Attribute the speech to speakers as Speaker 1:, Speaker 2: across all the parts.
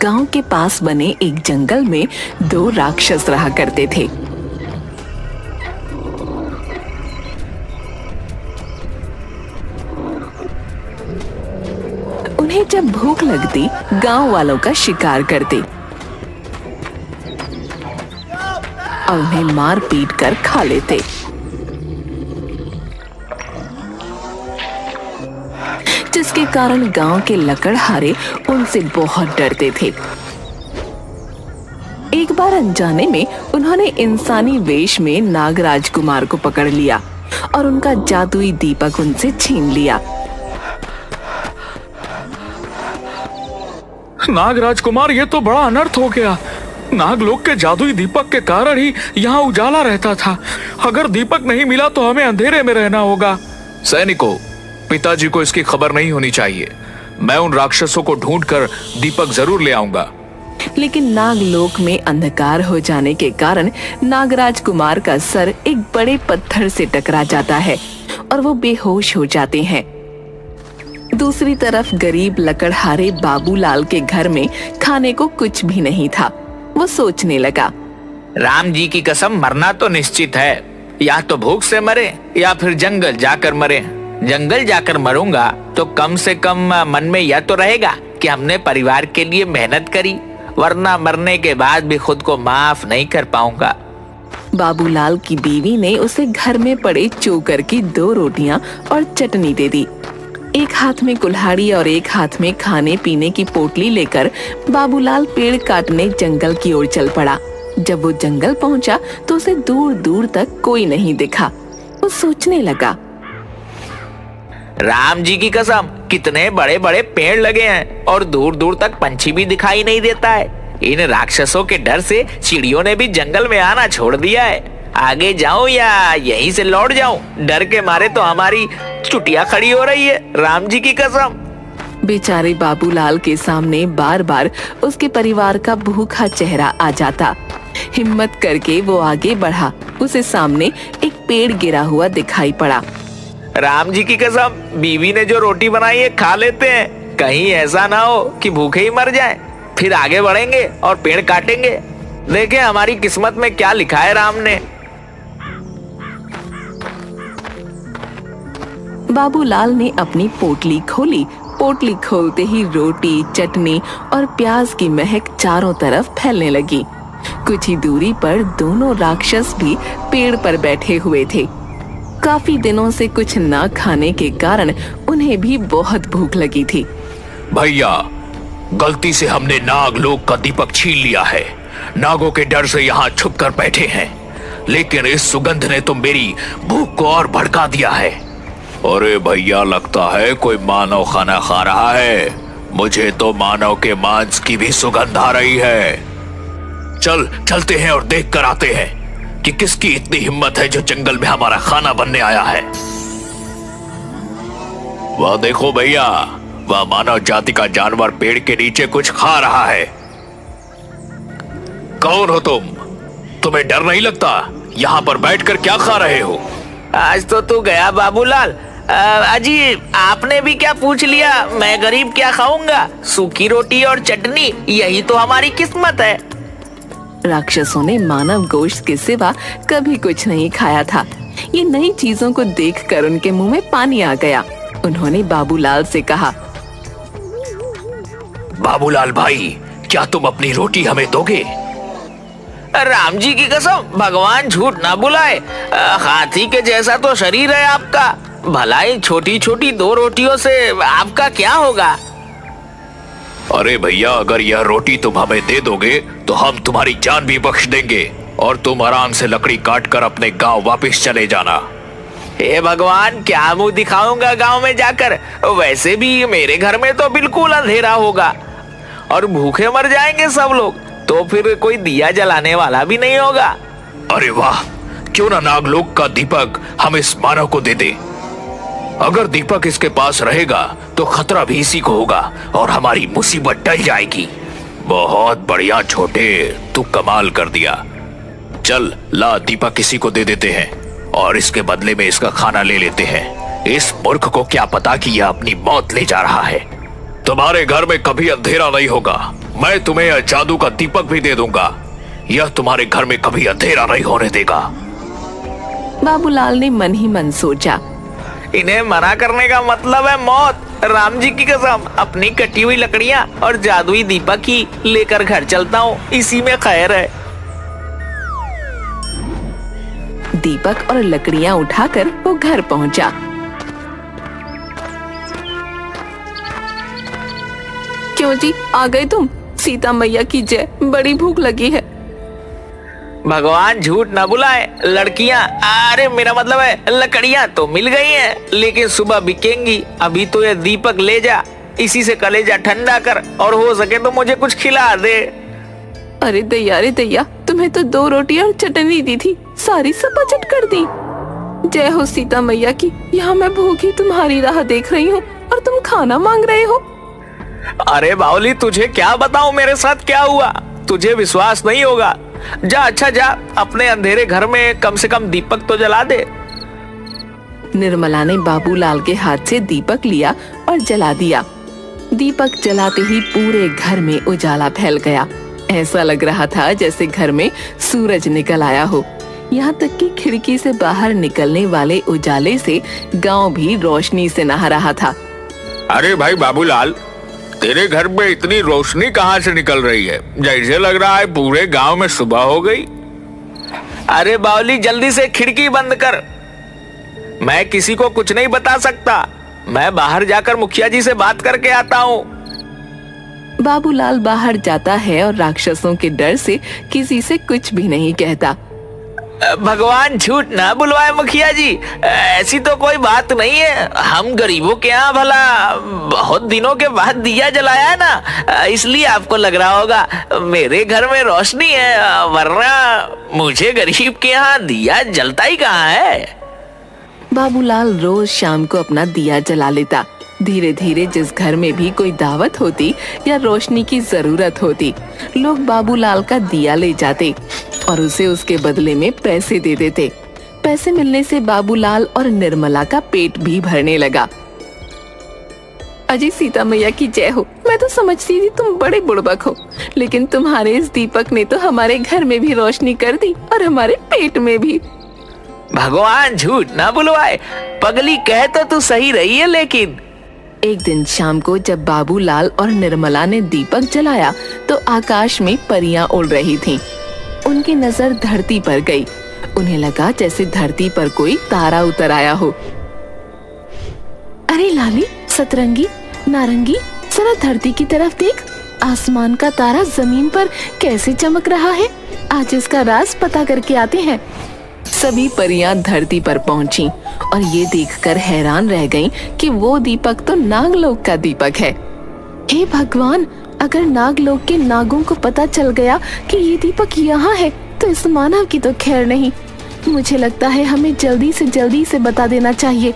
Speaker 1: गांव के पास बने एक जंगल में दो राक्षस रहा करते थे। उन्हें जब भूख लगती गांव वालों का शिकार करते और उन्हें मार पीट कर खा लेते। जिसके कारण गांव के लकड़हारे उनसे बहुत डरते थे। एक बार अनजाने में उन्होंने इंसानी वेश में नागराज कुमार को पकड़ लिया और उनका जादुई दीपक उनसे छीन लिया।
Speaker 2: नागराज कुमार, ये तो बड़ा अनर्थ हो गया। नागलोक के जादुई दीपक के कारण ही यहाँ उजाला रहता था। अगर दीपक नहीं मिला तो हमें अंधेरे में रहना होगा।
Speaker 3: सैनिकों, पिताजी को इसकी खबर नहीं होनी चाहिए। मैं उन राक्षसों को ढूंढकर दीपक जरूर ले आऊंगा।
Speaker 1: लेकिन नागलोक में अंधकार हो जाने के कारण नागराज कुमार का सर एक बड़े पत्थर से टकरा जाता है और वो बेहोश हो जाते हैं। दूसरी तरफ गरीब लकड़हारे बाबूलाल के घर में खाने को कुछ भी नहीं था। वो सोचने लगा,
Speaker 4: राम जी की कसम, मरना तो निश्चित है। या तो भूख से मरे या फिर जंगल जाकर मरे। जंगल जाकर मरूंगा तो कम से कम मन में यह तो रहेगा कि हमने परिवार के लिए मेहनत करी, वरना मरने के बाद भी खुद को माफ नहीं कर पाऊंगा।
Speaker 1: बाबूलाल की बीवी ने उसे घर में पड़े चोकर की 2 रोटियां और चटनी दे दी। एक हाथ में कुल्हाड़ी और एक हाथ में खाने पीने की पोटली लेकर बाबूलाल पेड़ काटने जंगल की ओर चल पड़ा। जब वो जंगल पहुंचा तो उसे दूर दूर तक कोई नहीं दिखा। वो सोचने लगा,
Speaker 4: राम जी की कसम, कितने बड़े बड़े पेड़ लगे हैं और दूर दूर तक पंछी भी दिखाई नहीं देता है। इन राक्षसों के डर से चिड़ियों ने भी जंगल में आना छोड़ दिया है। आगे जाऊं या यहीं से लौट जाऊं? डर के मारे तो हमारी चुटिया खड़ी हो रही है। राम जी की कसम।
Speaker 1: बेचारे बाबूलाल के सामने बार बार उसके परिवार का भूखा चेहरा आ जाता। हिम्मत करके वो आगे बढ़ा। उसे सामने एक पेड़ गिरा हुआ दिखाई पड़ा।
Speaker 4: राम जी की कसम, बीवी ने जो रोटी बनाई है खा लेते हैं। कहीं ऐसा ना हो कि भूखे ही मर जाएं। फिर आगे बढ़ेंगे और पेड़ काटेंगे। देखें हमारी किस्मत में क्या लिखा है राम ने।
Speaker 1: बाबूलाल ने अपनी पोटली खोली। पोटली खोलते ही रोटी, चटनी और प्याज की महक चारों तरफ फैलने लगी। कुछ ही दूरी पर दोनों राक्षस भी पेड़ पर बैठे हुए थे। काफी दिनों से कुछ ना खाने के कारण उन्हें भी बहुत भूख लगी थी।
Speaker 3: भैया, गलती से हमने नागलोक का दीपक छीन लिया है। नागों के डर से यहाँ छुप कर बैठे हैं, लेकिन इस सुगंध ने तो मेरी भूख को और भड़का दिया है। अरे भैया, लगता है कोई मानव खाना खा रहा है। मुझे तो मानव के मांस की भी सुगंध आ रही है। चलते हैं और देख कर आते हैं कि किसकी इतनी हिम्मत है जो जंगल में हमारा खाना बनने आया है। वह देखो भैया, वह मानव जाति का जानवर पेड़ के नीचे कुछ खा रहा है। कौन हो तुम? तुम्हें डर नहीं लगता? यहाँ पर बैठकर क्या खा रहे हो?
Speaker 4: आज तो तू गया बाबूलाल। अजी, आपने भी क्या पूछ लिया? मैं गरीब क्या खाऊंगा? सूखी रोटी और चटनी, यही तो हमारी किस्मत है।
Speaker 1: राक्षसों ने मानव गोश्त के सिवा कभी कुछ नहीं खाया था। ये नई चीजों को देखकर उनके मुंह में पानी आ गया। उन्होंने बाबूलाल से कहा,
Speaker 3: बाबूलाल भाई, क्या तुम अपनी रोटी हमें दोगे?
Speaker 4: राम जी की कसम, भगवान झूठ ना बुलाए। हाथी के जैसा तो शरीर है आपका। भलाई छोटी छोटी 2 रोटियों से आपका क्या होगा?
Speaker 3: अरे भैया, अगर यह रोटी तुम हमें दे दोगे तो हम तुम्हारी जान भी बख्श देंगे और तुम आराम से लकड़ी काट कर अपने गांव वापस चले जाना।
Speaker 4: हे भगवान, क्या मुंह दिखाऊंगा गांव में जाकर? वैसे भी मेरे घर में तो बिल्कुल अंधेरा होगा और भूखे मर जाएंगे सब लोग। तो फिर कोई दिया जलाने वाला भी नहीं होगा।
Speaker 3: अरे वाह, क्यों ना नागलोक का दीपक हम इस मानव को दे दे। अगर दीपक इसके पास रहेगा तो खतरा भी इसी को होगा और हमारी मुसीबत टल जाएगी। बहुत बढ़िया छोटे, तू कमाल कर दिया। चल ला, दीपक किसी को दे देते हैं और इसके बदले में इसका खाना ले लेते हैं। इस मूर्ख को क्या पता कि यह अपनी मौत ले जा रहा है। तुम्हारे घर में कभी अंधेरा नहीं होगा, मैं तुम्हें यह जादू का दीपक भी दे दूंगा। यह तुम्हारे घर में कभी अंधेरा नहीं होने देगा।
Speaker 1: बाबूलाल ने मन ही मन सोचा,
Speaker 4: इन्हें मना करने का मतलब है मौत। राम जी की कसम, अपनी कटी हुई लकड़ियाँ और जादुई दीपक ही लेकर घर चलता हूँ, इसी में खैर है।
Speaker 1: दीपक और लकड़ियां उठाकर वो घर पहुंचा। क्यों जी, आ गए तुम? सीता मैया की जय, बड़ी भूख लगी है।
Speaker 4: भगवान झूठ न बुलाए, लड़कियां, अरे मेरा मतलब है लकड़ियां तो मिल गई हैं, लेकिन सुबह बिकेंगी। अभी तो ये दीपक ले जा, इसी से कलेजा ठंडा कर, और हो सके तो मुझे कुछ खिला दे।
Speaker 1: अरे दैया, तुम्हें तो 2 रोटी और चटनी दी थी, सारी सपाचट कर दी। जय हो सीता मैया की। यहाँ मैं भूखी तुम्हारी राह देख रही हूँ और तुम खाना मांग रहे हो।
Speaker 4: अरे बावली, तुझे क्या बताऊं मेरे साथ क्या हुआ, तुझे विश्वास नहीं होगा। जा, अच्छा जा, अपने अंधेरे घर में कम से कम दीपक तो जला दे।
Speaker 1: निर्मला ने बाबूलाल के हाथ से दीपक लिया और जला दिया। दीपक जलाते ही पूरे घर में उजाला फैल गया। ऐसा लग रहा था जैसे घर में सूरज निकल आया हो। यहाँ तक कि खिड़की से बाहर निकलने वाले उजाले से गांव भी रोशनी से नहा रहा था।
Speaker 3: अरे भाई बाबूलाल, तेरे घर में इतनी रोशनी कहाँ से निकल रही है? जैसे लग रहा है पूरे गांव में सुबह हो गई।
Speaker 4: अरे बावली, जल्दी से खिड़की बंद कर। मैं किसी को कुछ नहीं बता सकता, मैं बाहर जाकर मुखिया जी से बात करके आता हूँ।
Speaker 1: बाबूलाल बाहर जाता है और राक्षसों के डर से किसी से कुछ भी नहीं कहता।
Speaker 4: भगवान झूठ ना बुलवाए मुखिया जी, ऐसी तो कोई बात नहीं है। हम गरीबों के यहाँ भला बहुत दिनों के बाद दिया जलाया है ना, इसलिए आपको लग रहा होगा मेरे घर में रोशनी है, वरना मुझे गरीब के यहाँ दिया जलता ही कहाँ है।
Speaker 1: बाबूलाल रोज शाम को अपना दिया जला लेता। धीरे धीरे जिस घर में भी कोई दावत होती या रोशनी की जरूरत होती, लोग बाबूलाल का दिया ले जाते और उसे उसके बदले में पैसे दे देते। पैसे मिलने से बाबूलाल और निर्मला का पेट भी भरने लगा। अजी सीता मैया की जय हो। मैं तो समझती थी तुम बड़े बुड़बक हो, लेकिन तुम्हारे इस दीपक ने तो हमारे घर में भी रोशनी कर दी और हमारे पेट में भी।
Speaker 4: भगवान झूठ ना बुलवाए, पगली कह तो तू सही रही है। लेकिन
Speaker 1: एक दिन शाम को जब बाबूलाल और निर्मला ने दीपक जलाया तो आकाश में परियां उड़ रही थीं। उनकी नजर धरती पर गई। उन्हें लगा जैसे धरती पर कोई तारा उतर आया हो। अरे लाली, सतरंगी, नारंगी, जरा धरती की तरफ देख। आसमान का तारा जमीन पर कैसे चमक रहा है। आज इसका राज पता करके आते हैं। सभी परियां धरती पर पहुंची और ये देखकर हैरान रह गईं कि वो दीपक तो नागलोक का दीपक है। हे भगवान, अगर नागलोक के नागों को पता चल गया कि ये दीपक यहाँ है तो इस मानव की तो खैर नहीं। मुझे लगता है हमें जल्दी से बता देना चाहिए।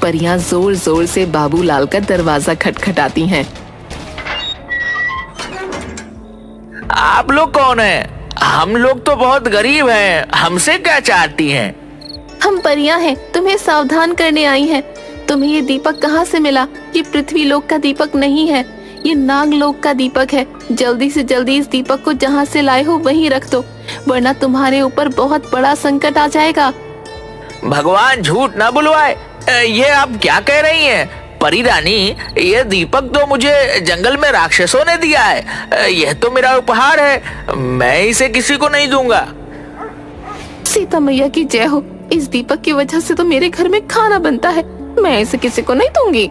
Speaker 1: परियां जोर जोर से बाबूलाल का दरवाजा खटखटाती हैं।
Speaker 4: आप लोग कौन हैं? हम लोग तो बहुत गरीब हैं, हमसे क्या चाहती हैं?
Speaker 1: हम परियां हैं, तुम्हें सावधान करने आई हैं। तुम्हें ये दीपक कहाँ से मिला? ये पृथ्वी लोक का दीपक नहीं है, ये नागलोक का दीपक है। जल्दी से जल्दी इस दीपक को जहाँ से लाए हो वहीं रख दो, वरना तुम्हारे ऊपर बहुत बड़ा संकट आ जाएगा।
Speaker 4: भगवान झूठ ना बुलवाए, ये आप क्या कह रही हैं? परी रानी, ये दीपक तो मुझे जंगल में राक्षसों ने दिया है। यह तो मेरा उपहार है, मैं इसे किसी को नहीं दूंगा।
Speaker 1: सीता मैया की जय हो। इस दीपक की वजह से तो मेरे घर में खाना बनता है, मैं इसे किसी को नहीं दूंगी।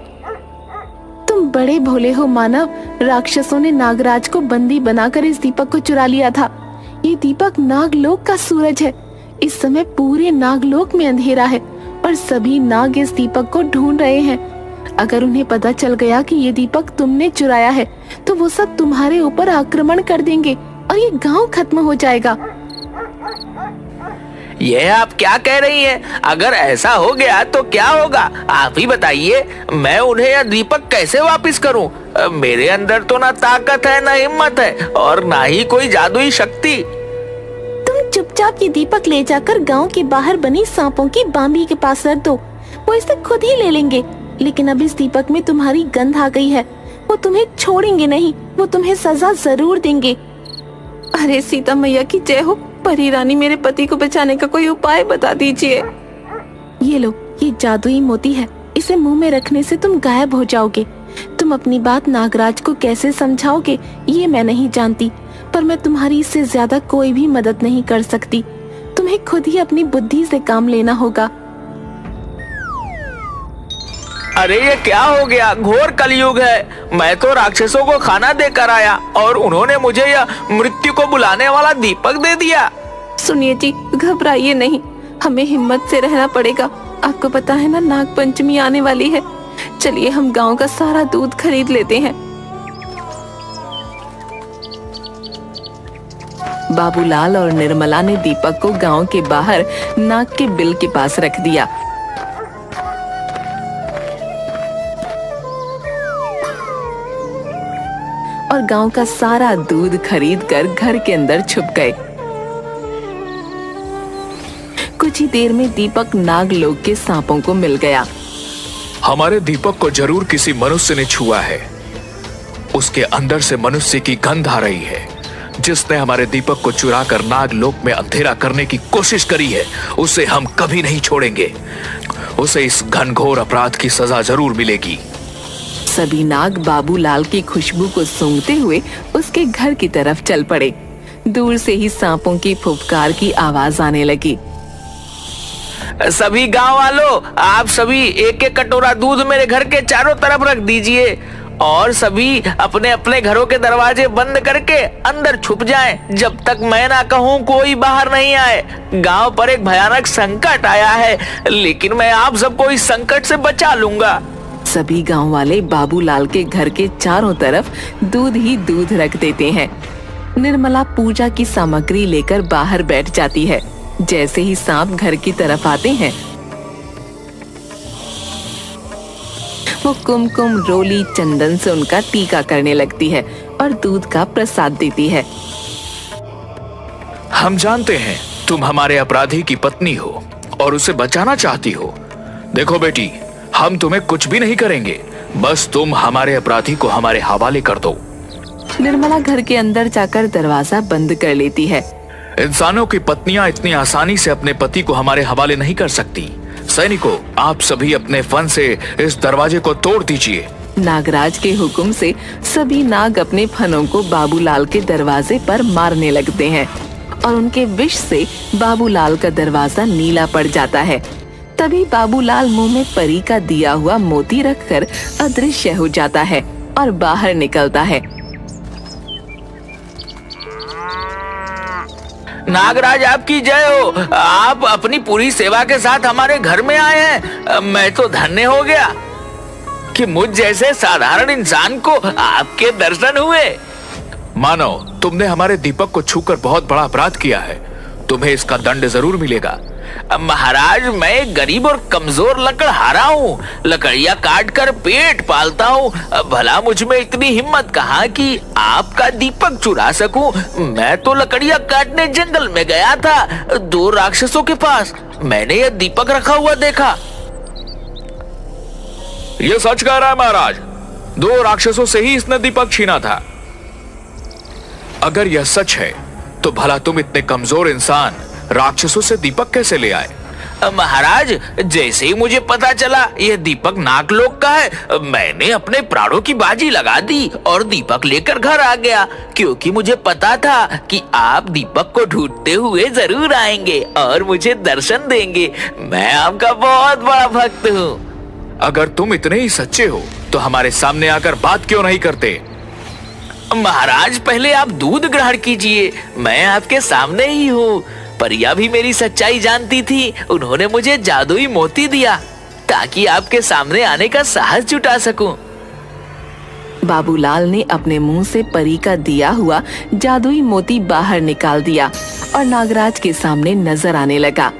Speaker 1: तुम बड़े भोले हो मानव। राक्षसों ने नागराज को बंदी बनाकर इस दीपक को चुरा लिया था। ये दीपक नागलोक का सूरज है। इस समय पूरे नागलोक में अंधेरा है और सभी नाग इस दीपक को ढूंढ रहे हैं। अगर उन्हें पता चल गया कि ये दीपक तुमने चुराया है तो वो सब तुम्हारे ऊपर आक्रमण कर देंगे और ये गांव खत्म हो जाएगा।
Speaker 4: यह आप क्या कह रही हैं? अगर ऐसा हो गया तो क्या होगा, आप ही बताइए। मैं उन्हें यह दीपक कैसे वापस करूं? मेरे अंदर तो ना ताकत है, ना हिम्मत है और ना ही कोई जादुई शक्ति।
Speaker 1: तुम चुपचाप ये दीपक ले जाकर गांव के बाहर बनी सांपों की बांबी के पास रख दो, वो इसे खुद ही ले लेंगे। लेकिन अब इस दीपक में तुम्हारी गंध आ गई है, वो तुम्हें छोड़ेंगे नहीं, वो तुम्हें सजा जरूर देंगे। अरे सीता मैया की जय हो, परी रानी मेरे पति को बचाने का कोई उपाय बता दीजिए। ये लो, ये जादुई मोती है, इसे मुंह में रखने से तुम गायब हो जाओगे। तुम अपनी बात नागराज को कैसे समझाओगे ये मैं नहीं जानती, पर मैं तुम्हारी इससे ज्यादा कोई भी मदद नहीं कर सकती। तुम्हें खुद ही अपनी बुद्धि से काम लेना होगा।
Speaker 4: अरे ये क्या हो गया, घोर कलयुग है। मैं तो राक्षसों को खाना देकर आया और उन्होंने मुझे यह मृत्यु को बुलाने वाला दीपक दे दिया।
Speaker 1: सुनिए जी, घबराइए नहीं, हमें हिम्मत से रहना पड़ेगा। आपको पता है ना, नाग पंचमी आने वाली है। चलिए हम गांव का सारा दूध खरीद लेते हैं। बाबूलाल और निर्मला ने दीपक को गांव के बाहर नाग के बिल के पास रख दिया। और गांव का सारा दूध खरीद कर घर के अंदर छुप गए। कुछ ही देर में दीपक नागलोक के सांपों को मिल गया।
Speaker 3: हमारे दीपक को जरूर किसी मनुष्य ने छुआ है। उसके अंदर से मनुष्य की गंध आ रही है। जिसने हमारे दीपक को चुरा कर नागलोक में अंधेरा करने की कोशिश करी है, उसे हम कभी नहीं छोड़ेंगे। उसे इस घनघोर अपराध की सजा जरूर मिलेगी।
Speaker 1: सभी नाग बाबूलाल की खुशबू को सूंघते हुए उसके घर की तरफ चल पड़े। दूर से ही सांपों की फुफकार की आवाज आने लगी।
Speaker 4: सभी गांव वालों, आप सभी एक एक कटोरा दूध मेरे घर के चारों तरफ रख दीजिए और सभी अपने अपने घरों के दरवाजे बंद करके अंदर छुप जाएं, जब तक मैं ना कहूं कोई बाहर नहीं आए। गांव पर एक भयानक संकट आया है, लेकिन मैं आप सबको इस संकट से बचा लूंगा।
Speaker 1: सभी गांव वाले बाबूलाल के घर के चारों तरफ दूध ही दूध रख देते हैं। निर्मला पूजा की सामग्री लेकर बाहर बैठ जाती है। जैसे ही सांप घर की तरफ आते हैं, वो कुमकुम, रोली, चंदन से उनका टीका करने लगती है और दूध का प्रसाद देती है।
Speaker 3: हम जानते हैं तुम हमारे अपराधी की पत्नी हो और उसे बचाना चाहती हो। देखो बेटी, हम तुम्हें कुछ भी नहीं करेंगे, बस तुम हमारे अपराधी को हमारे हवाले कर दो।
Speaker 1: निर्मला घर के अंदर जाकर दरवाजा बंद कर लेती है।
Speaker 3: इंसानों की पत्नियां इतनी आसानी से अपने पति को हमारे हवाले नहीं कर सकती। सैनिकों, आप सभी अपने फन से इस दरवाजे को तोड़ दीजिए।
Speaker 1: नागराज के हुक्म से सभी नाग अपने फनों को बाबूलाल के दरवाजे पर मारने लगते हैं और उनके विष से बाबूलाल का दरवाजा नीला पड़ जाता है। तभी बाबूलाल मुंह में परी का दिया हुआ मोती रखकर अदृश्य हो जाता है और बाहर निकलता है।
Speaker 4: नागराज आपकी जय हो। आप अपनी पूरी सेवा के साथ हमारे घर में आए हैं। मैं तो धन्य हो गया कि मुझ जैसे साधारण इंसान को आपके दर्शन हुए।
Speaker 3: मानो तुमने हमारे दीपक को छूकर बहुत बड़ा अपराध किया है। तुम्हें इसका दंड जरूर मिलेगा।
Speaker 4: महाराज, मैं एक गरीब और कमजोर लकड़हारा हूँ। लकड़ियाँ काट कर पेट पालता हूँ। भला मुझ में इतनी हिम्मत कहाँ कि आपका दीपक चुरा सकूं। मैं तो लकड़ियाँ काटने जंगल में गया था, 2 राक्षसों के पास मैंने यह दीपक रखा हुआ देखा।
Speaker 3: ये सच कह रहा है महाराज, 2 राक्षसों से ही इसने दीपक छीना था। अगर यह सच है तो भला तुम इतने कमजोर इंसान राक्षसों से दीपक कैसे ले आए?
Speaker 4: महाराज, जैसे ही मुझे पता चला यह दीपक नागलोक का है, मैंने अपने प्राणों की बाजी लगा दी और दीपक लेकर घर आ गया, क्योंकि मुझे पता था कि आप दीपक को ढूंढते हुए जरूर आएंगे और मुझे दर्शन देंगे। मैं आपका बहुत बड़ा भक्त हूँ।
Speaker 3: अगर तुम इतने ही सच्चे हो तो हमारे सामने आकर बात क्यों नहीं करते?
Speaker 4: महाराज, पहले आप दूध ग्रहण कीजिए, मैं आपके सामने ही हूँ। परिया भी मेरी सच्चाई जानती थी, उन्होंने मुझे जादुई मोती दिया ताकि आपके सामने आने का साहस जुटा सकूं।
Speaker 1: बाबूलाल ने अपने मुंह से परी का दिया हुआ जादुई मोती बाहर निकाल दिया और नागराज के सामने नजर आने लगा।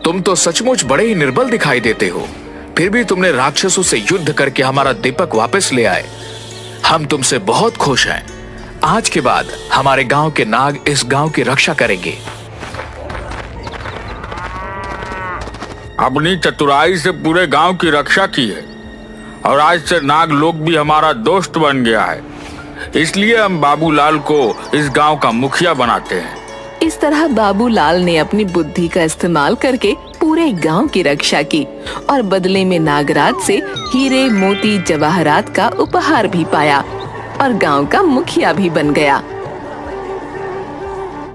Speaker 3: तुम तो सचमुच बड़े ही निर्बल दिखाई देते हो, फिर भी तुमने राक्षसों से युद्ध करके हमारा दीपक वापस ले आए। हम तुमसे बहुत खुश हैं। आज के बाद हमारे गांव के नाग इस गांव की रक्षा करेंगे।
Speaker 2: अपनी चतुराई से पूरे गांव की रक्षा की है और आज से नागलोक भी हमारा दोस्त बन गया है। इसलिए हम बाबूलाल को इस गांव का मुखिया बनाते हैं।
Speaker 1: इस तरह बाबूलाल ने अपनी बुद्धि का इस्तेमाल करके पूरे गांव की रक्षा की और बदले में नागराज से हीरे मोती जवाहरात का उपहार भी पाया और गांव का मुखिया भी बन गया।